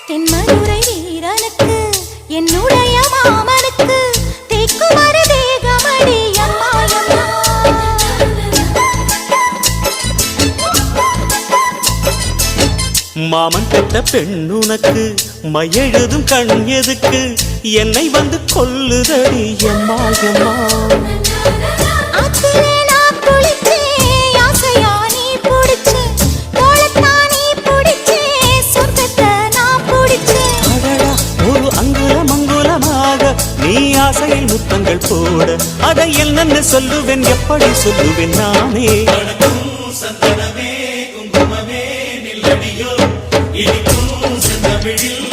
தென்மதுரை வீரனுக்கு என்னுடைய மாமனுக்கு தேக்குமர தேகமடி அம்மா மாமன் பெற்ற பெண்ணுனக்கு மையெழுதும் கண் எதுக்கு என்னை வந்து கொல்லுதடி எம்மா எம்மா நீ ஆசையில் முத்தங்கள் போட அதை என்னன்னு சொல்லுவேன் எப்படி சொல்லுவேன் நானே சந்தனமே குங்குமமே நில்லடியோ இனிக்கும் செந்தமிழில்